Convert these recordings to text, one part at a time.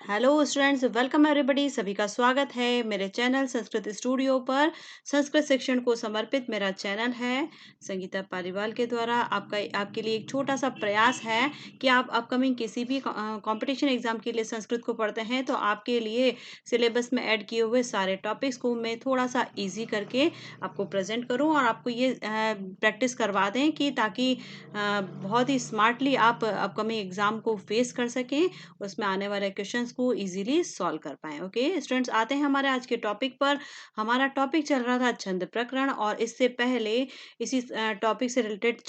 Hello students, welcome everybody. सभी का स्वागत है मेरे चैनल संस्कृत स्टूडियो पर। संस्कृत शिक्षण को समर्पित मेरा चैनल है। संगीता पालीवाल के द्वारा आपके लिए एक छोटा सा प्रयास है कि आप अपकमिंग किसी भी कंपटीशन एग्जाम के लिए संस्कृत को पढ़ते हैं तो आपके लिए सिलेबस में ऐड किए हुए सारे टॉपिक्स को मैं थोड़ा सा ईजी करके आपको प्रेजेंट करूं और आपको ये प्रैक्टिस करवा दें कि ताकि बहुत ही स्मार्टली आप अपकमिंग एग्जाम को फेस कर सकें, उसमें आने वाले क्वेश्चंस को इजीली सॉल्व कर पाएं। ओके स्टूडेंट्स, आते हैं हमारे आज के टॉपिक पर। हमारा टॉपिक चल रहा था छंद प्रकरण, और इससे पहले इसी टॉपिक से रिलेटेड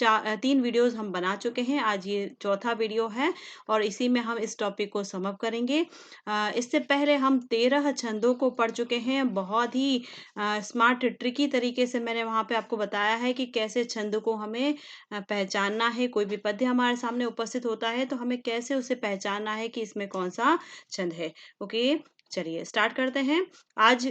3 वीडियोस हम बना चुके हैं। आज ये चौथा वीडियो है और इसी में हम इस टॉपिक को सम अप करेंगे। इससे पहले हम 13 छंदों को पढ़ चुके हैं। बहुत ही स्मार्ट ट्रिकी तरीके से मैंने वहां पे आपको बताया है कि कैसे छंद को हमें पहचानना है। कोई भी पद्य हमारे सामने उपस्थित होता है तो हमें कैसे उसे पहचानना है कि इसमें कौन सा छंद है। ओके, चलिए स्टार्ट करते हैं। आज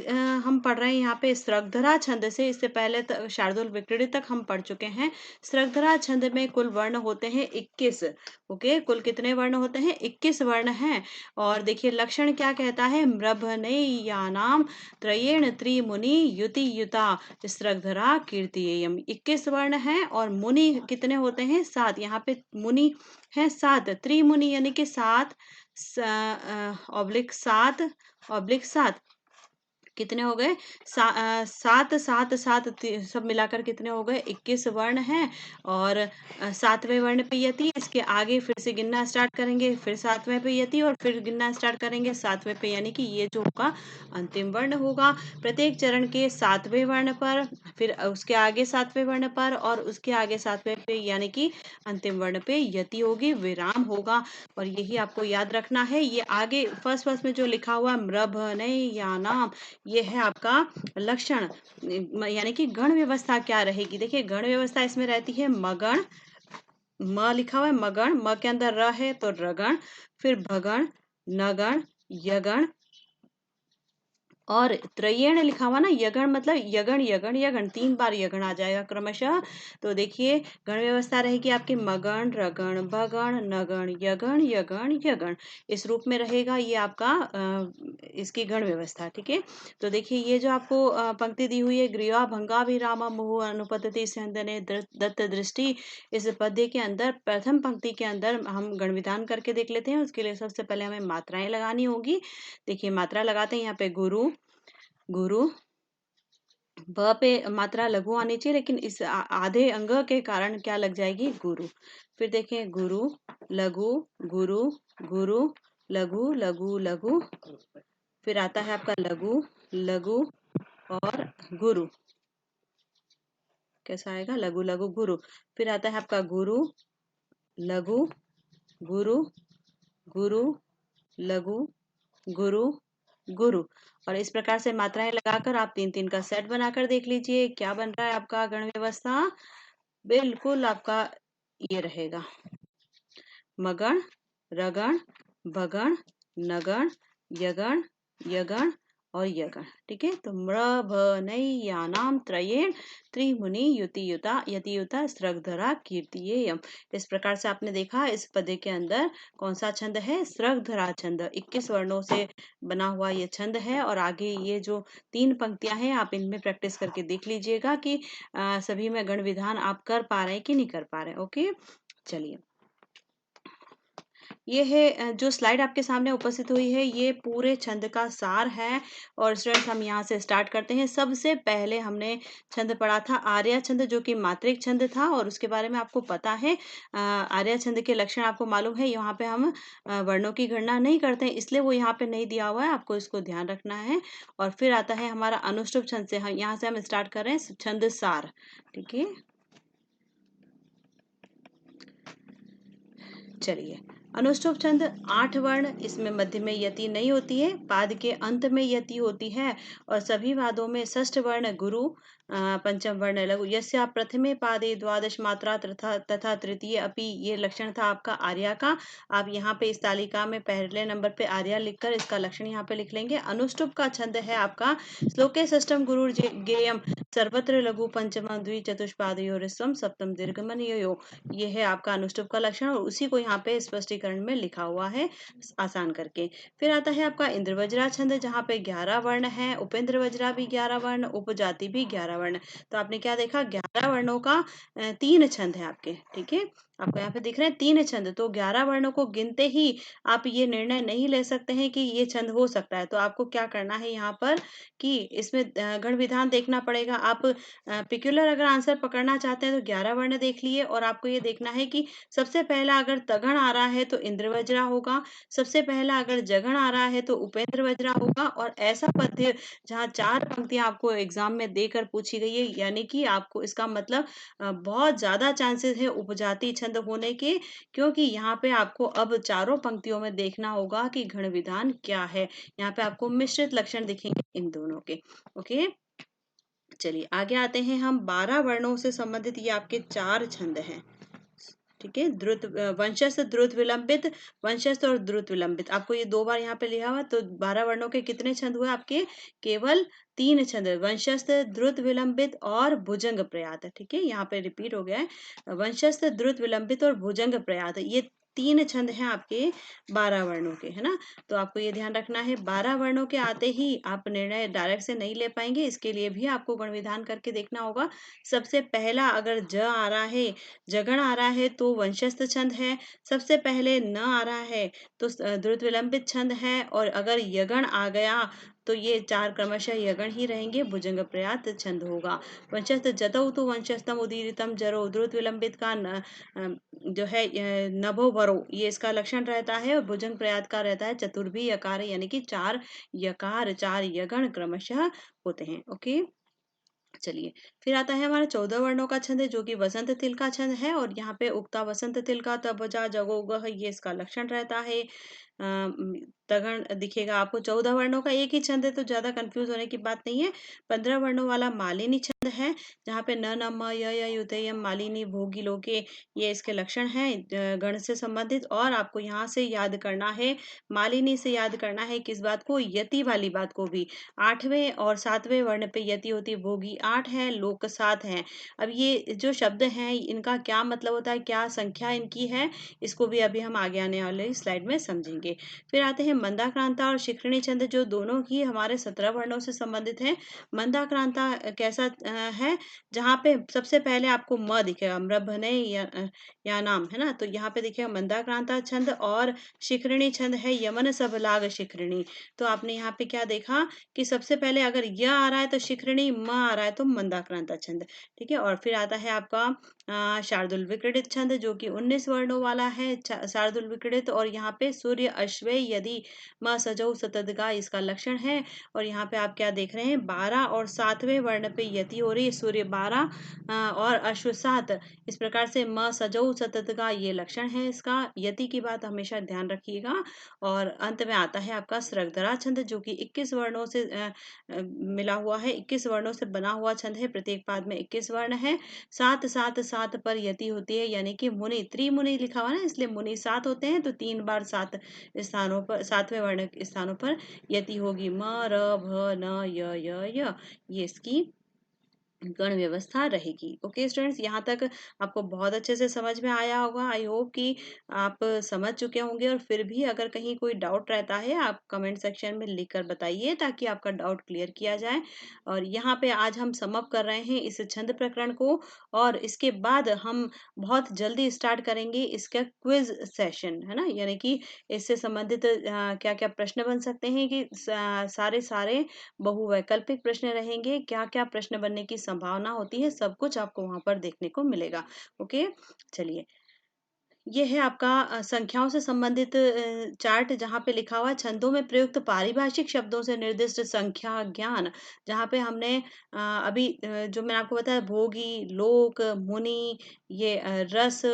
हम पढ़ रहे हैं यहाँ पे स्रग्धरा छंद से। इससे पहले शार्दुल विक्रीडित तक हम पढ़ चुके हैं। स्रग्धरा छंद में कुल वर्ण होते हैं 21। ओके, कुल कितने वर्ण होते हैं? 21 वर्ण हैं। और देखिए लक्षण क्या कहता है, मृभनैयानाम त्रयेण त्रिमुनि युति युता स्रग्धरा कीर्तियेयम। 21 वर्ण हैं और मुनि कितने होते हैं? 7। यहाँ पे मुनि है 7, त्रिमुनि यानी कि 7 ऑब्लिक 7 ऑब्लिक 7 कितने हो गए? 7 7 7 सब मिलाकर कितने हो गए? 21 वर्ण हैं। और 7वें वर्ण पे यति, इसके आगे फिर से गिनना स्टार्ट करेंगे, फिर 7वें पे यति और फिर गिनना स्टार्ट करेंगे 7वें पे, यानी कि ये जो होगा अंतिम वर्ण होगा। प्रत्येक चरण के 7वें वर्ण पर, फिर उसके आगे 7वें वर्ण पर और उसके आगे 7वें पे, यानी कि अंतिम वर्ण पे यति होगी, विराम होगा। और यही आपको याद रखना है। ये आगे फर्स्ट में जो लिखा हुआ मृभनैयानाम, ये है आपका लक्षण, यानी कि गण व्यवस्था क्या रहेगी। देखिए गण व्यवस्था इसमें रहती है मगण, म लिखा हुआ है मगण, म के अंदर र है तो रगण, फिर भगण, नगण, यगण और त्रयेण लिखा हुआ ना, यगण मतलब यगण यगण यगण, 3 बार यगण आ जाएगा क्रमशः। तो देखिए गण व्यवस्था रहेगी आपकी मगण, रगण, भगण, नगण, यगण यगण यगण, इस रूप में रहेगा ये आपका इसकी गण व्यवस्था। ठीक है, तो देखिए ये जो आपको पंक्ति दी हुई है, गृहा भंगा विराम मुहु अनुपतति संदने दत्त दृष्टि, इस पद्य के अंदर प्रथम पंक्ति के अंदर हम गण विधान करके देख लेते हैं। उसके लिए सबसे पहले हमें मात्राएं लगानी होगी। देखिए मात्रा लगाते हैं यहाँ पे गुरु, गुरु, ब पे मात्रा लघु आनी चाहिए, लेकिन इस आधे अंग के कारण क्या लग जाएगी? गुरु। फिर देखें गुरु, लघु, गुरु, गुरु, लघु, लघु, लघु, फिर आता है आपका लघु, लघु और गुरु। कैसा आएगा? लघु लघु गुरु। फिर आता है आपका गुरु, लघु, गुरु, गुरु, लघु, गुरु, गुरु। और इस प्रकार से मात्राएं लगाकर आप 3 3 का सेट बनाकर देख लीजिए क्या बन रहा है आपका गण व्यवस्था। बिल्कुल आपका ये रहेगा मगण, रगण, भगण, नगण, यगण यगण और यगण। ठीक है, तो मृभनैयानाम त्रयेण त्रिमुनि युति युता यति युता स्रग्धरा कीर्तियेयम। इस प्रकार से आपने देखा इस पद्य के अंदर कौन सा छंद है? स्रग्धरा छंद। 21 वर्णों से बना हुआ ये छंद है। और आगे ये जो 3 पंक्तियां हैं आप इनमें प्रैक्टिस करके देख लीजिएगा कि सभी में गण विधान आप कर पा रहे हैं कि नहीं कर पा रहे। ओके, चलिए ये है जो स्लाइड आपके सामने उपस्थित हुई है, ये पूरे छंद का सार है। और स्टूडेंट्स हम यहाँ से स्टार्ट करते हैं। सबसे पहले हमने छंद पढ़ा था आर्या छंद, जो कि मात्रिक छंद था और उसके बारे में आपको पता है। आर्या छंद के लक्षण आपको मालूम है। यहाँ पे हम वर्णों की गणना नहीं करते हैं, इसलिए वो यहाँ पे नहीं दिया हुआ है, आपको इसको ध्यान रखना है। और फिर आता है हमारा अनुष्टुप छंद से, यहाँ से हम स्टार्ट कर रहे हैं छंद सार। ठीक है, चलिए अनुष्टुप छंद 8 वर्ण, इसमें मध्य में यति नहीं होती है, पाद के अंत में यति होती है। और सभी पादों में षष्ठ वर्ण गुरु, पंचम वर्ण लघु, यस्या प्रथमे पादे द्वादश मात्रा तथा तृतीय अपि, ये लक्षण था आपका आर्या का। आप यहाँ पे इस तालिका में पहले नंबर पे आर्या लिखकर इसका लक्षण यहाँ पे लिख लेंगे। अनुष्टुप का छंद है आपका श्लोके षष्ठम गुरु गेयम, सर्वत्र लघु पंचम द्विचतुष्पादयोरिस्वम सप्तम दीर्घमनियो। ये है आपका अनुष्टुप का लक्षण और उसी को यहाँ पे स्पष्टीकरण में लिखा हुआ है आसान करके। फिर आता है आपका इंद्रवज्रा छंद, जहाँ पे 11 वर्ण है, उपेंद्र वज्रा भी 11 वर्ण, उपजाति भी 11 वर्ण। तो आपने क्या देखा, 11 वर्णों का 3 छंद है आपके, ठीक है। आपको यहाँ पे दिख रहे हैं 3 छंद, तो 11 वर्णों को गिनते ही आप ये निर्णय नहीं ले सकते हैं कि ये छंद हो सकता है। तो आपको क्या करना है यहाँ पर कि इसमें गण विधान देखना पड़ेगा। आप पिक्युलर अगर आंसर पकड़ना चाहते हैं तो 11 वर्ण देख लिए, और आपको ये देखना है कि सबसे पहला अगर तगण आ रहा है तो इंद्रवज्रा होगा, सबसे पहला अगर जगण आ रहा है तो उपेंद्र वज्रा होगा, और ऐसा पद्य जहाँ 4 पंक्तियां आपको एग्जाम में देकर पूछी गई है, यानी कि आपको इसका मतलब बहुत ज्यादा चांसेस है उपजाति छंद होने के, क्योंकि यहाँ पे आपको अब चारों पंक्तियों में देखना होगा कि गण विधान क्या है। यहाँ पे आपको मिश्रित लक्षण दिखेंगे इन दोनों के। ओके, चलिए आगे आते हैं हम। 12 वर्णों से संबंधित ये आपके 4 छंद हैं, ठीक है। द्रुत, वंशस्थ, द्रुत विलंबित, वंशस्थ और द्रुत विलंबित, आपको ये 2 बार यहाँ पे लिखा हुआ। तो 12 वर्णों के कितने छंद हुए आपके, केवल 3 छंद, वंशस्थ, द्रुत विलंबित और भुजंग प्रयात, ठीक है। यहाँ पे रिपीट हो गया है, वंशस्थ, द्रुत विलंबित और भुजंग प्रयात, ये 3 छंद हैं आपके 12 वर्णों के, है ना। तो आपको ये ध्यान रखना है, 12 वर्णों के आते ही आप निर्णय डायरेक्ट से नहीं ले पाएंगे, इसके लिए भी आपको गण विधान करके देखना होगा। सबसे पहला अगर ज आ रहा है, जगण आ रहा है तो वंशस्थ छंद है, सबसे पहले न आ रहा है तो द्रुत विलंबित छंद है, और अगर यगण आ गया तो ये 4 क्रमशः यगण ही रहेंगे, भुजंग प्रयात छंद होगा। वंशस्थ जतौ तो वंशस्थम उदीरितम जरो, द्रुत विलंबित का जो है नभो वरो, ये इसका लक्षण रहता है, और भुजंग प्रयात का रहता है चतुर्भी यकार, यानी कि 4 यकार 4 यगण क्रमशः होते हैं। ओके, चलिए फिर आता है हमारा 14 वर्णों का छंद है, जो कि वसंत तिल का छंद है, और यहाँ पे उगता वसंत तिल का तबजा जगो गह, ये इसका लक्षण रहता है। तगण दिखेगा आपको। 14 वर्णों का एक ही छंद है, तो ज्यादा कंफ्यूज होने की बात नहीं है। 15 वर्णों वाला मालिनी छंद है, जहाँ पे न न म य य युतेयम मालिनी भोगी लोके, ये इसके लक्षण हैं गण से संबंधित। और आपको यहाँ से याद करना है, मालिनी से याद करना है किस बात को, यति वाली बात को भी। 8वें और 7वें वर्ण पे यति होती है, भोगी 8 है, लोक 7 है। अब ये जो शब्द हैं इनका क्या मतलब होता है, क्या संख्या इनकी है, इसको भी अभी हम आगे आने वाले स्लाइड में समझेंगे। फिर आते हैं मंदाक्रांता और शिखरिणी छंद, जो दोनों ही हमारे 17 वर्णों से संबंधित हैं। मंदाक्रांता कैसा है, जहाँ पे सबसे पहले आपको म दिखेगा, मृभने या नाम, है ना। तो यहाँ पे देखिएगा मंदाक्रांता छंद, और शिखरिणी छंद है यमन सबलाग शिखरिणी। तो आपने यहाँ पे क्या देखा कि सबसे पहले अगर य आ रहा है तो शिखरिणी, म आ रहा है तो मंदाक्रांता छंद, ठीक है। और फिर आता है आपका शार्दुल विक्रीडित छंद, जो कि 19 वर्णों वाला है, शार्दुल विक्रीडित। और यहाँ पे सूर्य अश्वे यदि म सजौ सतदगा, इसका लक्षण है। और यहाँ पे आप क्या देख रहे हैं, 12 और 7वें वर्ण पे यति हो रही है, सूर्य 12 और अश्व 7, इस प्रकार से म सजौ सतदगा ये लक्षण है इसका। यति की बात हमेशा ध्यान रखिएगा। और अंत में आता है आपका स्रगधरा छंद, जो कि 21 वर्णों से मिला हुआ है, 21 वर्णों से बना हुआ छंद है, प्रत्येक पाद में 21 वर्ण है। 7 7 7 पर यति होती है, यानी कि मुनि, त्रिमुनि लिखा हुआ है ना, इसलिए मुनि 7 होते हैं, तो 3 बार 7 स्थानों पर, 7वें वर्ण के स्थानों पर यति होगी। म र भ न य ये इसकी गण व्यवस्था रहेगी। ओके स्टूडेंट्स, यहाँ तक आपको बहुत अच्छे से समझ में आया होगा। आई होप कि आप समझ चुके होंगे, और फिर भी अगर कहीं कोई डाउट रहता है आप कमेंट सेक्शन में लिख कर बताइए, ताकि आपका डाउट क्लियर किया जाए। और यहाँ पे आज हम सम अप कर रहे हैं इस छंद प्रकरण को, और इसके बाद हम बहुत जल्दी स्टार्ट करेंगे इसका क्विज सेशन, है ना। यानी कि इससे संबंधित क्या क्या प्रश्न बन सकते हैं, कि सारे सारे बहुवैकल्पिक प्रश्न रहेंगे, क्या क्या प्रश्न बनने की संभावना होती है, सब कुछ आपको वहां पर देखने को मिलेगा। ओके, चलिए ये है आपका संख्याओं से संबंधित चार्ट, जहाँ पे लिखा हुआ है छंदों में प्रयुक्त पारिभाषिक शब्दों से निर्दिष्ट संख्या ज्ञान, जहाँ पे हमने अभी जो मैंने आपको बताया, भोगी, लोक, मुनि, ये रस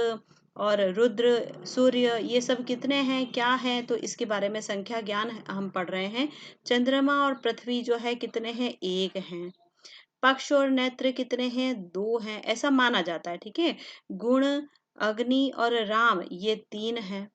और रुद्र, सूर्य, ये सब कितने हैं, क्या हैं, तो इसके बारे में संख्या ज्ञान हम पढ़ रहे हैं। चंद्रमा और पृथ्वी जो है कितने हैं, 1 हैं। पक्ष और नेत्र कितने हैं, 2 हैं, ऐसा माना जाता है, ठीक है। गुण, अग्नि और राम, ये 3 हैं,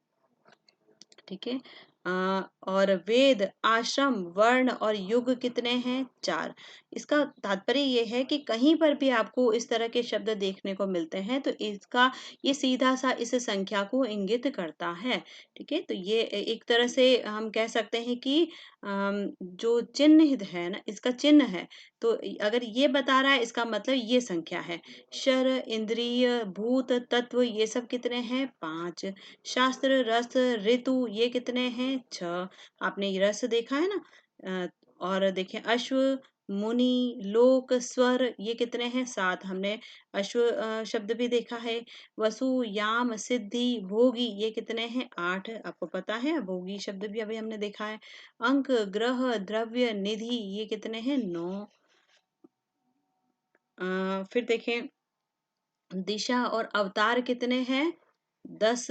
ठीक है। और वेद, आश्रम, वर्ण और युग कितने हैं? 4। इसका तात्पर्य ये है कि कहीं पर भी आपको इस तरह के शब्द देखने को मिलते हैं तो इसका ये सीधा-सा इस संख्या को इंगित करता है। ठीक है? तो ये एक तरह से हम कह सकते हैं कि जो चिन्ह है ना, इसका चिन्ह है, तो अगर ये बता रहा है इसका मतलब ये संख्या है। शर, इंद्रिय, भूत, तत्व ये सब कितने हैं? 5। शास्त्र, रस, ऋतु ये कितने हैं? 6। आपने ये रस देखा है ना? और देखें अश्व, मुनि, लोक, स्वर ये कितने हैं? 7। हमने अश्व शब्द भी देखा है। वसु, याम, सिद्धि, भोगी ये कितने हैं? 8। आपको पता है भोगी शब्द भी अभी हमने देखा है। अंक, ग्रह, द्रव्य, निधि ये कितने हैं? 9। फिर देखें दिशा और अवतार कितने हैं? 10।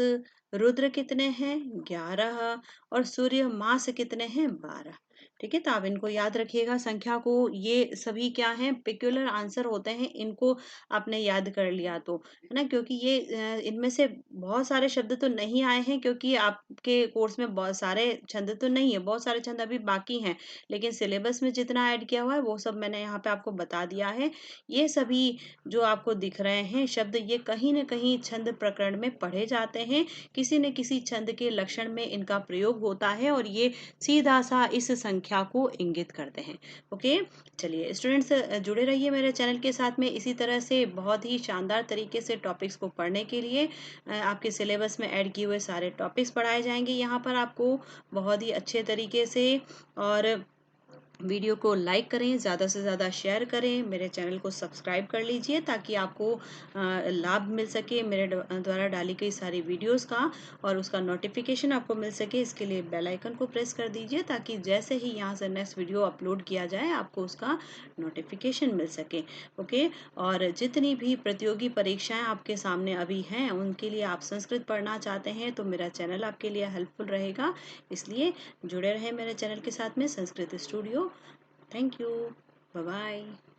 रुद्र कितने हैं? 11। और सूर्य मास कितने हैं? 12। ठीक है, तो आप इनको याद रखिएगा संख्या को। ये सभी क्या हैं? पेक्युलर आंसर होते हैं, इनको आपने याद कर लिया तो, है ना? क्योंकि ये इनमें से बहुत सारे शब्द तो नहीं आए हैं, क्योंकि आपके कोर्स में बहुत सारे छंद तो नहीं है, बहुत सारे छंद अभी बाकी हैं, लेकिन सिलेबस में जितना ऐड किया हुआ है वो सब मैंने यहाँ पे आपको बता दिया है। ये सभी जो आपको दिख रहे हैं शब्द, ये कहीं न कहीं छंद प्रकरण में पढ़े जाते हैं। किसी न किसी छंद के लक्षण में इनका प्रयोग होता है और ये सीधा-सा इस संख्या को इंगित करते हैं। ओके? चलिए स्टूडेंट्स, जुड़े रहिए मेरे चैनल के साथ में। इसी तरह से बहुत ही शानदार तरीके से टॉपिक्स को पढ़ने के लिए आपके सिलेबस में ऐड किए हुए सारे टॉपिक्स पढ़ाए जाएँगे यहाँ पर आपको बहुत ही अच्छे तरीके से। और वीडियो को लाइक करें, ज़्यादा से ज़्यादा शेयर करें, मेरे चैनल को सब्सक्राइब कर लीजिए ताकि आपको लाभ मिल सके मेरे द्वारा डाली गई सारी वीडियोस का, और उसका नोटिफिकेशन आपको मिल सके। इसके लिए बेल आइकन को प्रेस कर दीजिए ताकि जैसे ही यहाँ से नेक्स्ट वीडियो अपलोड किया जाए आपको उसका नोटिफिकेशन मिल सके। ओके? और जितनी भी प्रतियोगी परीक्षाएं आपके सामने अभी हैं उनके लिए आप संस्कृत पढ़ना चाहते हैं तो मेरा चैनल आपके लिए हेल्पफुल रहेगा। इसलिए जुड़े रहें मेरे चैनल के साथ में, Sanskrit studio. Thank you. Bye bye.